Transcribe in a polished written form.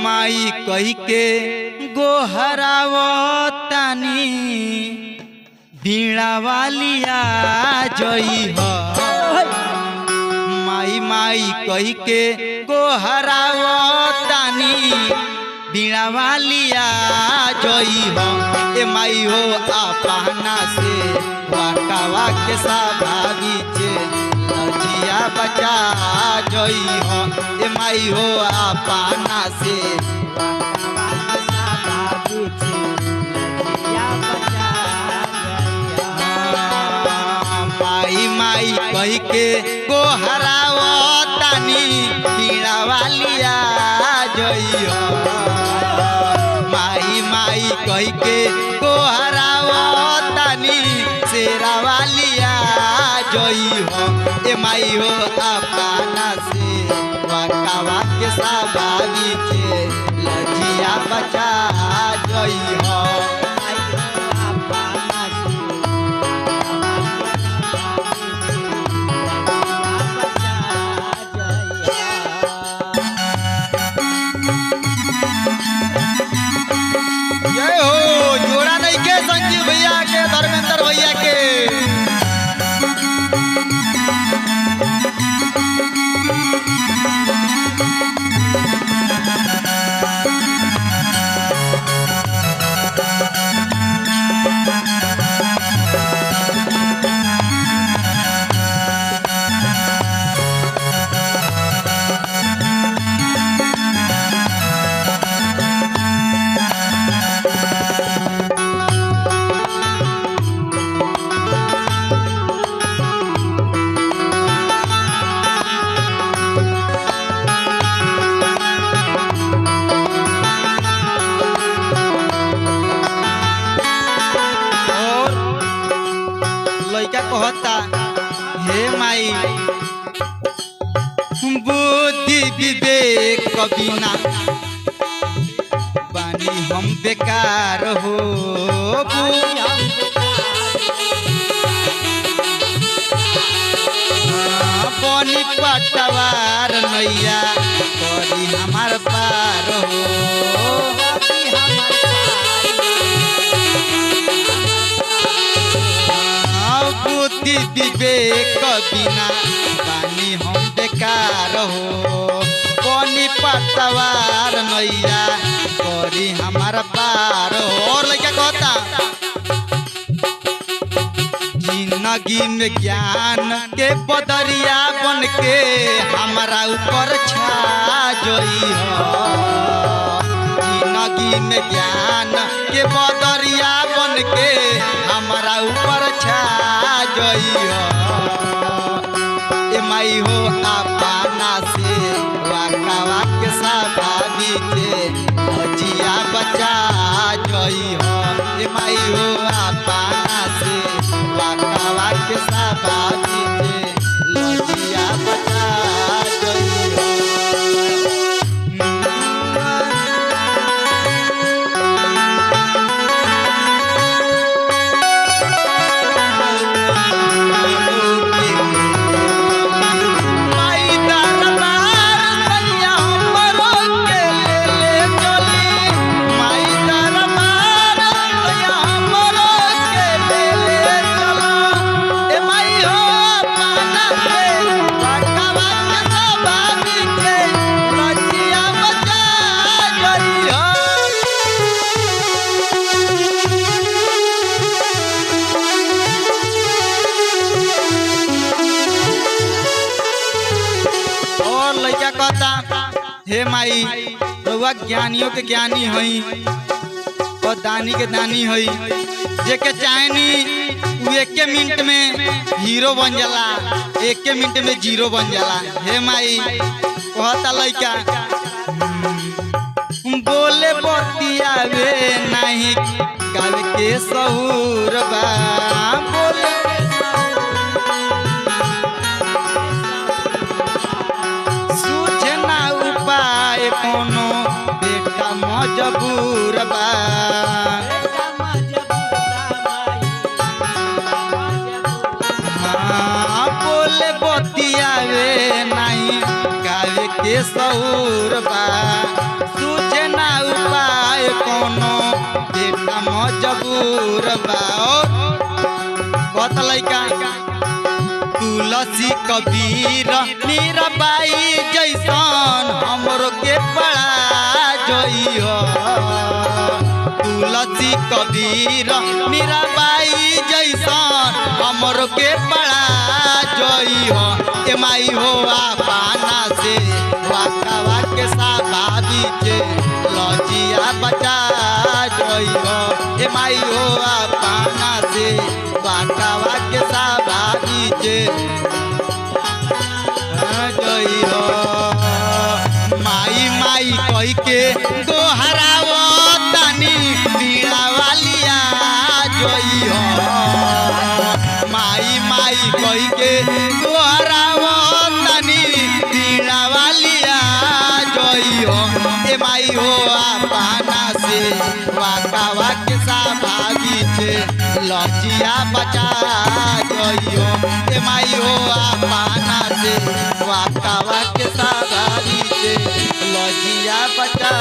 माई कही के गोहरावतानी बीड़ा वालिया जई हो। माई माई कही के गोहरावतानी बीड़ा वालिया जई हो। ए माई हो अपना से वाकावा के साभावी चे लजिया बचा जई हो। ए माई हो अपना से माई माई कही के गोहरावतानी बीड़ा वालिया जई हो। माई माई कही के गोहरावतानी शेरा वालिया जई हो। ए माई हो अपना से वाकावा के साभावी चे लजिया बचा जई हो। जय हो जोड़ा नहीं के संजीव भैया के धर्मेंद्र भैया के। कहता हे माई बुद्धि विवेक बिना बानी हम बेकार हो। बनी पटवार नैया करी हमार पार हो। बुद्धि विवेक बिना बानी हम बेकार हो। बनी पटवार नैया करी हमारा पार हो। और लड़का कहता जिंदगी में ज्ञान के बदरिया बन के हमारा ऊपर छा जई हो। जिंदगी में ज्ञान के बदरिया बन के हमारा ऊपर छा जई हो। ए माई हो अपना से वाकावा के साभावी चे लजिया बचा जई हो। ए माई हो अपना से वाकावा के साभावी चे लजिया बचा जई हो। हे माई रउआ ज्ञानियों के ज्ञानी हई और दानी के दानी हई। जेके चाहनी उ एक मिनट में हीरो बन जाला, एक मिनट में जीरो बन जाला। हे माई कहता लइका बोले बतियावे नहीं गावे के सहूर बा। बोले कोनो बेटा मजबूर बा। बोले बतियावे नहीं गावे के सहूर बा। बाए कोनो बेटा मजबूर बाओ कत लइका तुलसी कबीर मीराबाई जैसन हमरो के पड़ा जइयो तुलसी कबीर मीराबाई जैसन हमरो के पड़ा जइयो ए माई हो पाना से वाकावा के साबाबी के लजिया बचा जइयो ए माई हो पाना से वाकावा के साबाबी के जइयो माई माई कह के दोहरावो तानी बीड़ा वालिया जइयो माई माई कह के दोहरावो तानी बीड़ा वालिया जइयो ए माई हो पाना से वाकावा के साभागी छे लजिया बचा जइयो ए माई हो पाना से वाकावा के साभागी छे लजिया बचा